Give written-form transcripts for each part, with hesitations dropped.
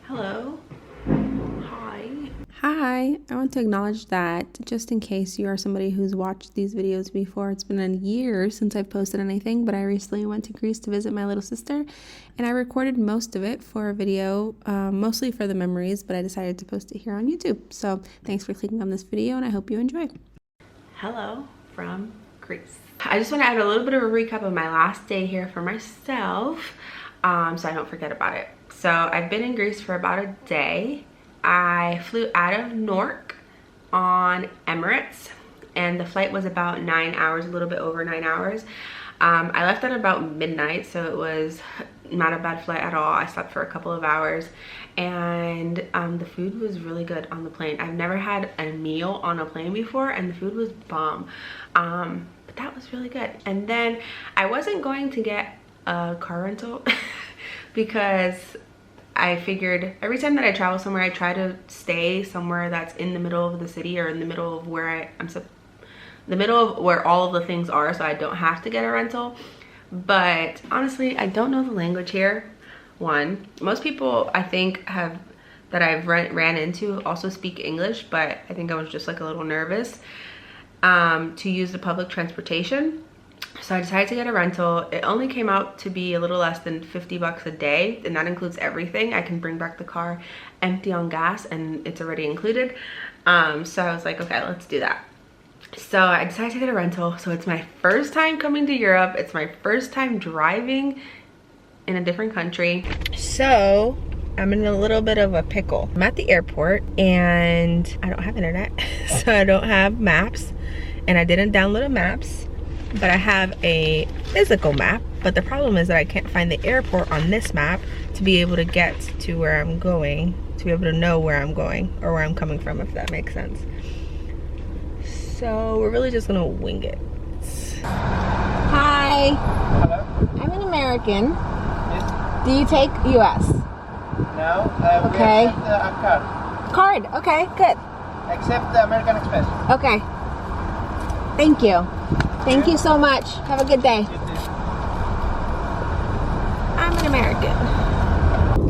Hello. Hi. Hi, I want to acknowledge that just in case you are somebody who's watched these videos before, it's been a year since I've posted anything, but I recently went to Greece to visit my little sister and I recorded most of it for a video, mostly for the memories, but I decided to post it here on YouTube. So thanks for clicking on this video and I hope you enjoy. Hello from Greece. I just want to add a little bit of a recap of my last day here for myself, so I don't forget about it. So I've been in Greece for about a day. I flew out of Newark on Emirates and the flight was about 9 hours, a little bit over 9 hours. I left at about midnight, so it was not a bad flight at all. I slept for a couple of hours and the food was really good on the plane. I've never had a meal on a plane before and the food was bomb. But that was really good. And then I wasn't going to get a car rental because I figured every time that I travel somewhere, I try to stay somewhere that's in the middle of the city or in the middle of where the middle of where all of the things are, so I don't have to get a rental. But honestly, I don't know the language here. One, most people I think that I've ran into also speak English, but I think I was just like a little nervous to use the public transportation. So I decided to get a rental. It only came out to be a little less than 50 bucks a day, and that includes everything. I can bring back the car empty on gas and it's already included. So I was like, okay, let's do that. So I decided to get a rental. So it's my first time coming to Europe. It's my first time driving in a different country. So I'm in a little bit of a pickle. I'm at the airport and I don't have internet, so I don't have maps, and I didn't download a maps. But I have a physical map, but the problem is that I can't find the airport on this map to be able to get to where I'm going, to be able to know where I'm going or where I'm coming from, if that makes sense. So we're really just gonna wing it. Hi. Hello? I'm an American. Yes. Do you take US? No. Okay. We accept a card. Card, okay, good. Except the American Express. Okay. Thank you. Thank you so much. Have a good day. You too. I'm an American.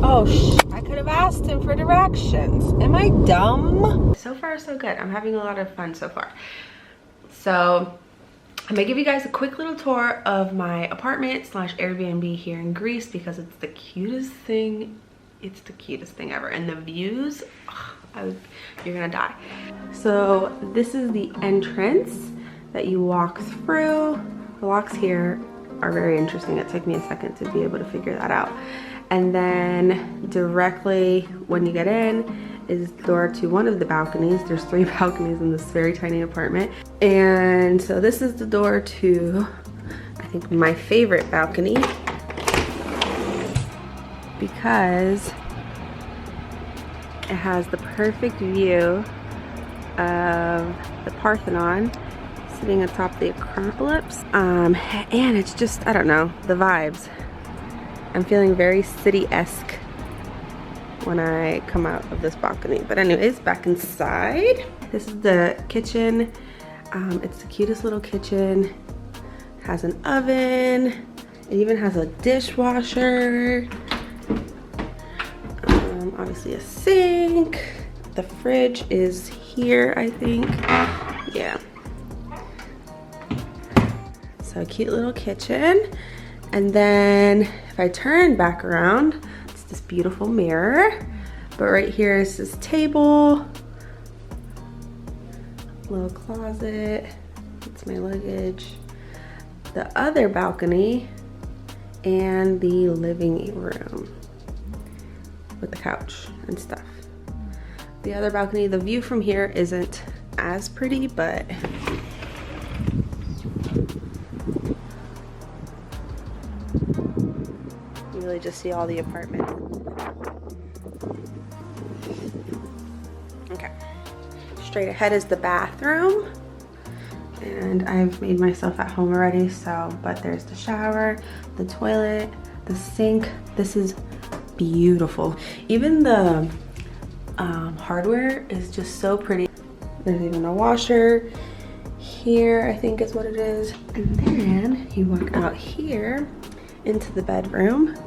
Oh, I could have asked him for directions. Am I dumb? So far, so good. I'm having a lot of fun so far. So I'm gonna give you guys a quick little tour of my apartment / Airbnb here in Greece because it's the cutest thing. It's the cutest thing ever. And the views, you're gonna die. So this is the entrance that you walk through. The locks here are very interesting. It took me a second to be able to figure that out. And then directly when you get in is the door to one of the balconies. There's 3 balconies in this very tiny apartment. And so this is the door to, I think, my favorite balcony, because it has the perfect view of the Parthenon sitting atop the Acropolis. And it's just, I don't know, the vibes. I'm feeling very city-esque when I come out of this balcony. But anyways, back inside. This is the kitchen. It's the cutest little kitchen. It has an oven. It even has a dishwasher. Obviously a sink. The fridge is here, I think. Yeah. So a cute little kitchen. And then if I turn back around, it's this beautiful mirror. But right here is this table, little closet, it's my luggage, the other balcony, and the living room with the couch and stuff. The other balcony, the view from here isn't as pretty, but you really just see all the apartment. Okay, straight ahead is the bathroom, and I've made myself at home already, so, but there's the shower, the toilet, the sink. This is beautiful. Even the hardware is just so pretty. There's even a washer here, I think is what it is. And then you walk out here into the bedroom.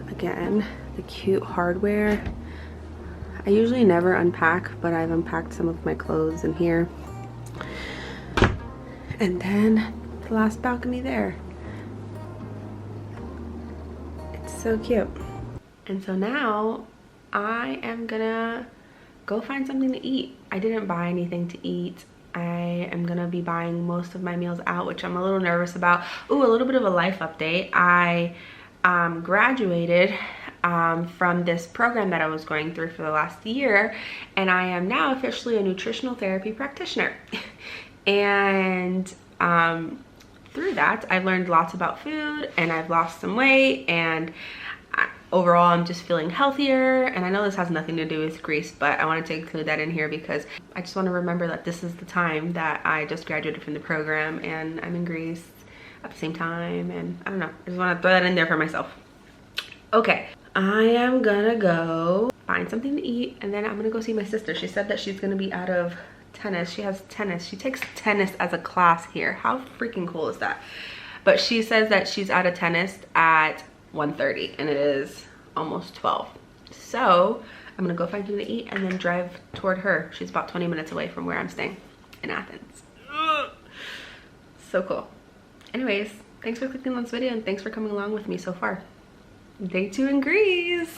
Again, the cute hardware. I usually never unpack, but I've unpacked some of my clothes in here. And then the last balcony there. It's so cute. And so now I am gonna go find something to eat. I didn't buy anything to eat. I am gonna be buying most of my meals out, which I'm a little nervous about. Ooh, a little bit of a life update. I graduated from this program that I was going through for the last year, and I am now officially a nutritional therapy practitioner. And through that, I've learned lots about food, and I've lost some weight, and overall I'm just feeling healthier. And I know this has nothing to do with Greece, but I wanted to include that in here because I just want to remember that this is the time that I just graduated from the program and I'm in Greece at the same time, and I don't know, I just want to throw that in there for myself. Okay, I am gonna go find something to eat, and then I'm gonna go see my sister. She said that she's gonna be out of tennis. She has tennis. She takes tennis as a class here. How freaking cool is that? But she says that she's out of tennis at 1:30 and it is almost 12. So I'm gonna go find something to eat and then drive toward her. She's about 20 minutes away from where I'm staying in Athens. Ugh. So cool. Anyways, thanks for clicking on this video and thanks for coming along with me so far. Day 2 in Greece.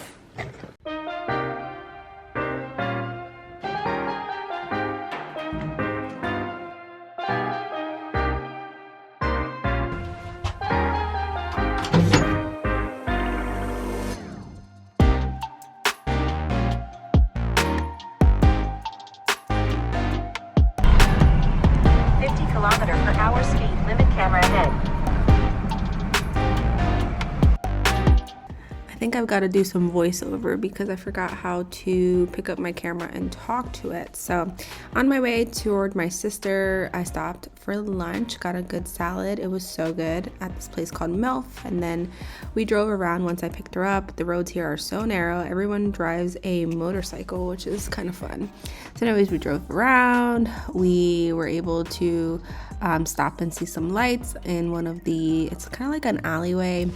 km/h speed limit, camera ahead. I think I've got to do some voiceover because I forgot how to pick up my camera and talk to it. So on my way toward my sister, I stopped for lunch, got a good salad. It was so good at this place called MILF. And then we drove around once I picked her up. The roads here are so narrow. Everyone drives a motorcycle, which is kind of fun. So anyways, we drove around. We were able to stop and see some lights in one of the, it's kind of like an alleyway.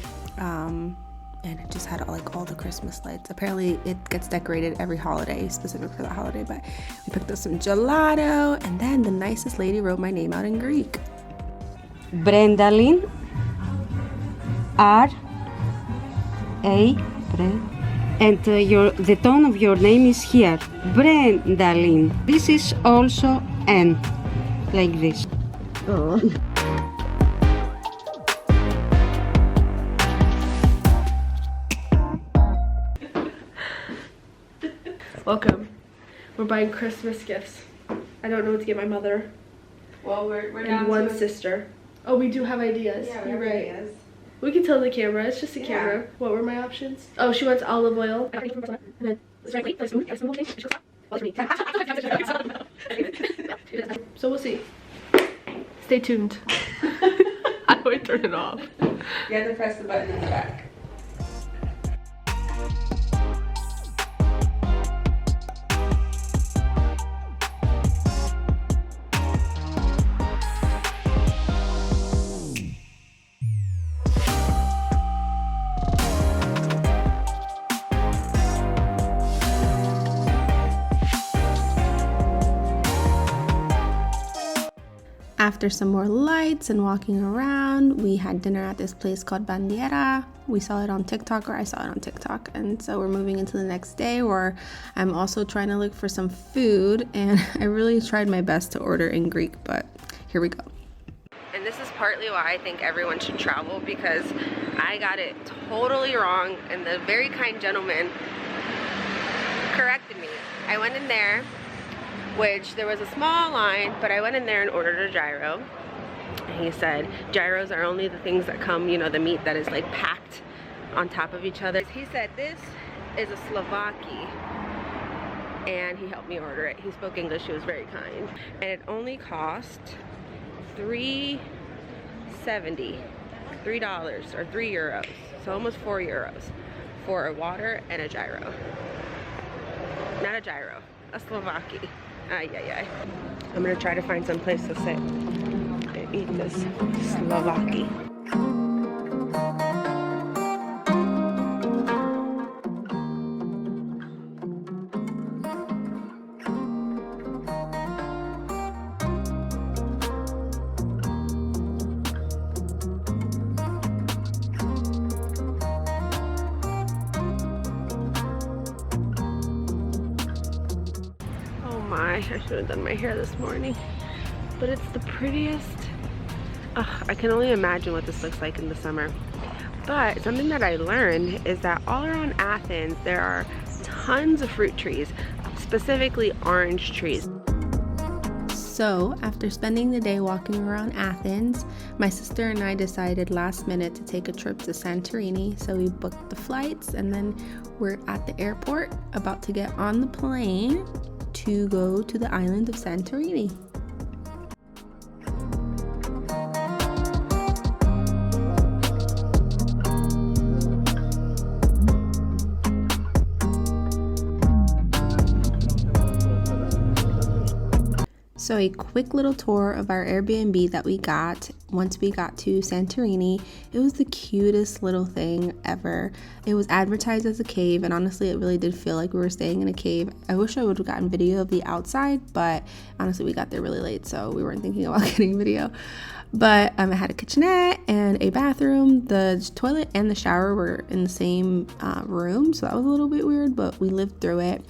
And it just had all the Christmas lights. Apparently it gets decorated every holiday, specific for that holiday, but we picked up some gelato, and then the nicest lady wrote my name out in Greek. Brendalin, R A, and the tone of your name is here, Brendalin. This is also N, like this. Oh. Welcome. We're buying Christmas gifts. I don't know what to get my mother. Well, we're and down one to sister. Oh, we do have ideas. Yeah, you're right. Ideas. We can tell the camera. It's just a Yeah. camera. What were my options? Oh, she wants olive oil. So we'll see. Stay tuned. How do I turn it off? You have to press the button in the back. After some more lights and walking around, we had dinner at this place called Meteora. We saw it on TikTok, or I saw it on TikTok. And so we're moving into the next day where I'm also trying to look for some food. And I really tried my best to order in Greek, but here we go. And this is partly why I think everyone should travel, because I got it totally wrong and the very kind gentleman corrected me. I went in there, which there was a small line, but I went in there and ordered a gyro. And he said gyros are only the things that come, you know, the meat that is like packed on top of each other. He said this is a Slovaki, and he helped me order it. He spoke English, he was very kind. And it only cost $3.70, $3 or 3 euros, so almost 4 euros for a water and a gyro. Not a gyro, a Slovaki. Ay, ay, ay. I'm gonna try to find some place to sit and eat this Slovaki. why. I should have done my hair this morning. But it's the prettiest. I can only imagine what this looks like in the summer. But something that I learned is that all around Athens there are tons of fruit trees, specifically orange trees. So, after spending the day walking around Athens, my sister and I decided last minute to take a trip to Santorini. So we booked the flights and then we're at the airport about to get on the plane to go to the island of Santorini. So a quick little tour of our Airbnb that we got once we got to Santorini. It was the cutest little thing ever. It was advertised as a cave, and honestly it really did feel like we were staying in a cave. I wish I would have gotten video of the outside, but honestly we got there really late, so we weren't thinking about getting video. But it had a kitchenette and a bathroom. The toilet and the shower were in the same room, so that was a little bit weird, but we lived through it.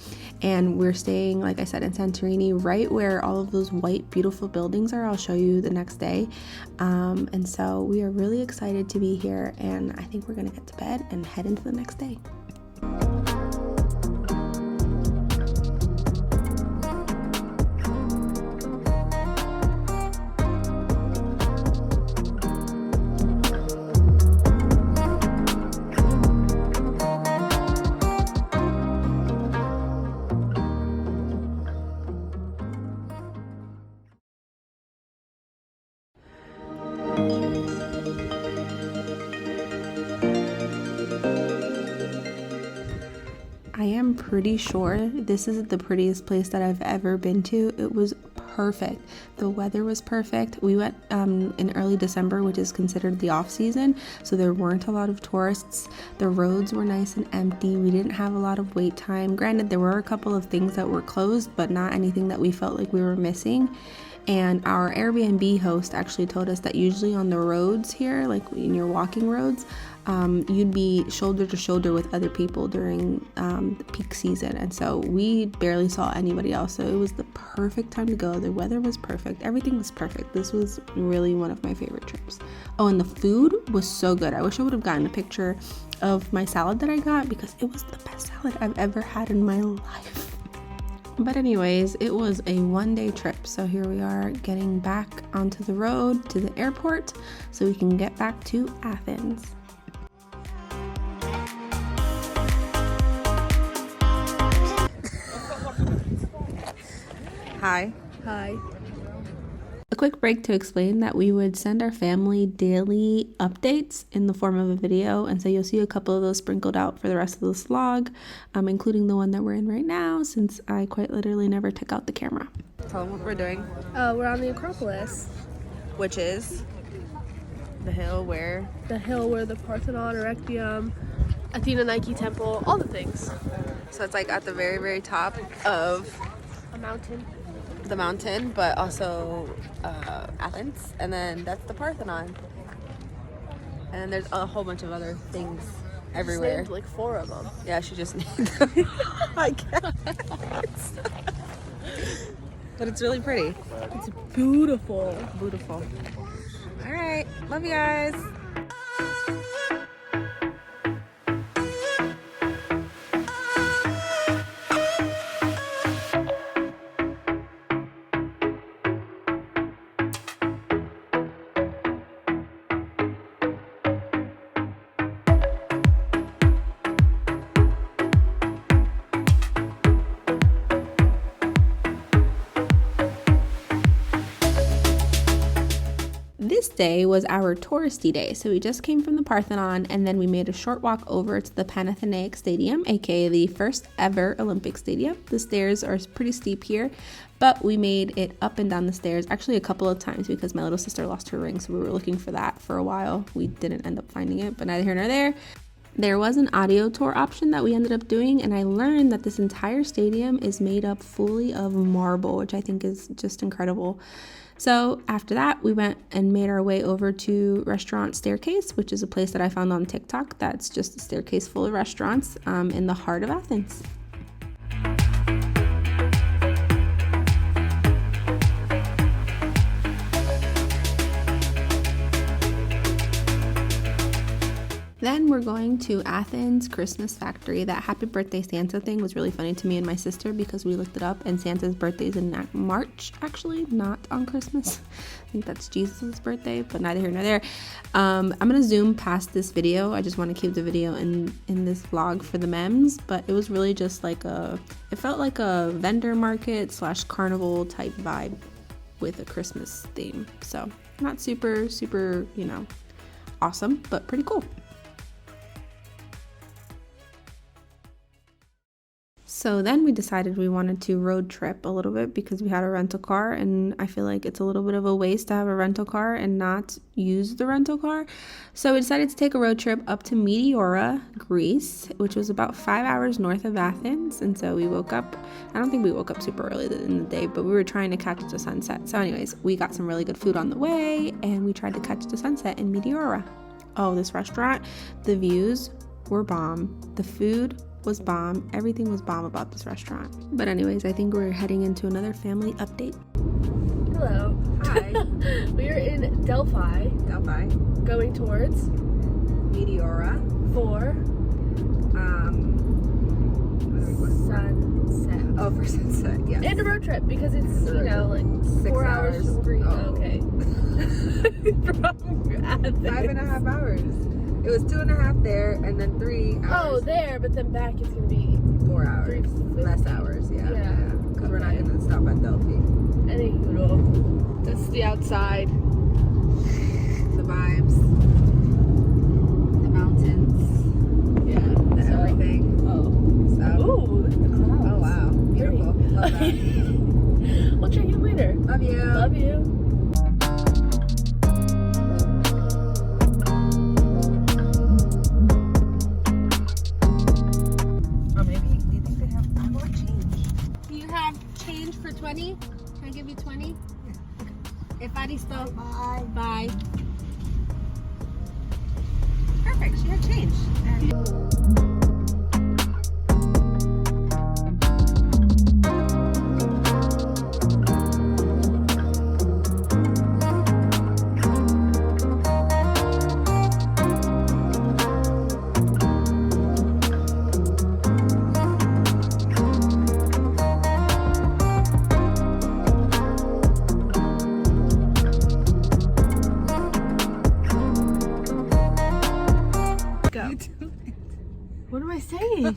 And we're staying, like I said, in Santorini, right where all of those white, beautiful buildings are. I'll show you the next day. And so we are really excited to be here, and I think we're gonna get to bed and head into the next day. I am pretty sure this is the prettiest place that I've ever been to. It was perfect. The weather was perfect. We went in early December, which is considered the off season, so there weren't a lot of tourists. The roads were nice and empty. We didn't have a lot of wait time. Granted, there were a couple of things that were closed, but not anything that we felt like we were missing. And our Airbnb host actually told us that usually on the roads here, like in your walking roads, you'd be shoulder to shoulder with other people during the peak season. And so we barely saw anybody else. So it was the perfect time to go. The weather was perfect. Everything was perfect. This was really one of my favorite trips. Oh, and the food was so good. I wish I would have gotten a picture of my salad that I got, because it was the best salad I've ever had in my life. But anyways, it was a one-day trip, so here we are getting back onto the road to the airport so we can get back to Athens. Hi. Hi. A quick break to explain that we would send our family daily updates in the form of a video, and so you'll see a couple of those sprinkled out for the rest of this vlog, including the one that we're in right now, since I quite literally never took out the camera. Tell them what we're doing. We're on the Acropolis. Which is the hill where? The hill where the Parthenon, Erechtheum, Athena Nike Temple, all the things. So it's like at the very, very top of A mountain. the mountain, but also Athens, and then that's the Parthenon, and then there's a whole bunch of other things everywhere. Named like 4 of them. Yeah, she just named them. I guess. But it's really pretty. It's beautiful. Beautiful. All right, love you guys. This day was our touristy day, so we just came from the Parthenon and then we made a short walk over to the Panathenaic Stadium, aka the first ever Olympic stadium. The stairs are pretty steep here, but we made it up and down the stairs actually a couple of times because my little sister lost her ring, so we were looking for that for a while. We didn't end up finding it, but neither here nor there. There was an audio tour option that we ended up doing, and I learned that this entire stadium is made up fully of marble, which I think is just incredible. So after that, we went and made our way over to Restaurant Staircase, which is a place that I found on TikTok that's just a staircase full of restaurants in the heart of Athens. then we're going to Athens Christmas Factory. That happy birthday Santa thing was really funny to me and my sister because we looked it up, and Santa's birthday is in March, actually, not on Christmas. I think that's Jesus' birthday, but neither here nor there. I'm gonna zoom past this video. I just want to keep the video in this vlog for the memes, but it was really just like it felt like a vendor market / carnival type vibe with a Christmas theme. So not super, you know, awesome, but pretty cool. So then we decided we wanted to road trip a little bit because we had a rental car, and I feel like it's a little bit of a waste to have a rental car and not use the rental car. So we decided to take a road trip up to Meteora, Greece, which was about 5 hours north of Athens. And so we woke up, I don't think we woke up super early in the day, but we were trying to catch the sunset. So anyways, we got some really good food on the way and we tried to catch the sunset in Meteora. Oh, this restaurant, the views were bomb. The food was bomb. Everything was bomb about this restaurant. But anyways, I think we're heading into another family update. Hello. Hi. We are in Delphi, going towards Meteora. for sunset. Oh, for sunset, yes. And a road trip because it's, you know, like 6 4 hours from Greece. Oh. Okay. From Athens. 5.5 hours. It was 2.5 there and then 3 hours. Oh, there, but then back it's gonna be 4 hours. 3:50. Less hours, yeah. Yeah. Because we're not Okay. gonna stop at Delphi. Anywho, that's the outside. The vibes, the mountains, Yeah. the everything. Oh. So. Ooh, look at the clouds. Oh wow, beautiful. Love that. We'll check in later. Love you. Love you. Or maybe, do you think they have more change? Do you have change for 20? Can I give you 20? Yeah. Evaristo. Bye. Bye. Perfect, she had change. Go. What am I saying?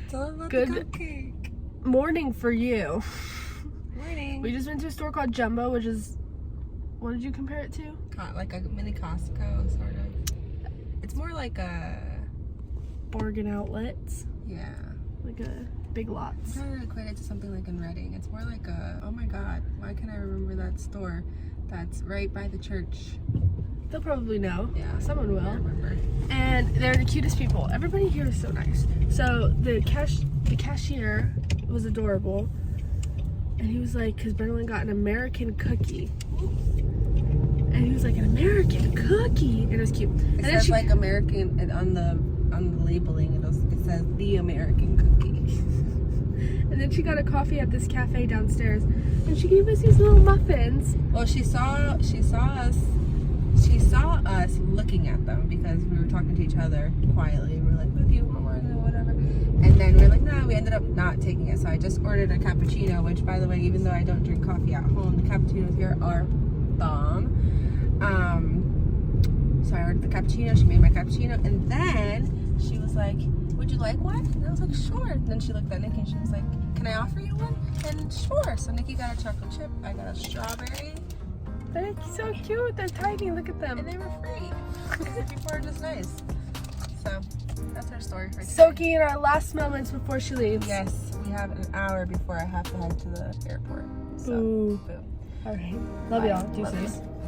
Tell them about Good. the cupcake. Morning for you. Morning. We just went to a store called Jumbo, which is, what did you compare it to? Like a mini Costco, sort of. It's more like a, Bargain outlets. yeah. Like a Big Lots. I'm trying to equate it to something like in Reading. It's more like a, oh my god, why can't I remember that store that's right by the church? They'll probably know. Yeah. Someone I will. remember. And they're the cutest people. Everybody here is so nice. So the cashier was adorable. And he was like, because Bernalyn got an American cookie. And he was like, an American cookie. And it was cute. It says like American, and on the labeling it says the American cookie. And then she got a coffee at this cafe downstairs. And she gave us these little muffins. Well, she saw us looking at them because we were talking to each other quietly. We were like, "Oh, do you want one?" or whatever. And then we were like, "No." We ended up not taking it. So I just ordered a cappuccino. Which, by the way, even though I don't drink coffee at home, the cappuccinos here are bomb. So I ordered the cappuccino. She made my cappuccino, and then she was like, "Would you like one?" And I was like, "Sure." And then she looked at Nikki and she was like, "Can I offer you one?" And sure. So Nikki got a chocolate chip. I got a strawberry. They're so cute. They're tiny. Look at them. And they were free. Because people are just nice. So that's our story for today. Soaking in our last moments before she leaves. Yes, we have an hour before I have to head to the airport. So, Ooh. boom. All right. Love Bye. y'all. Love Deuces. you.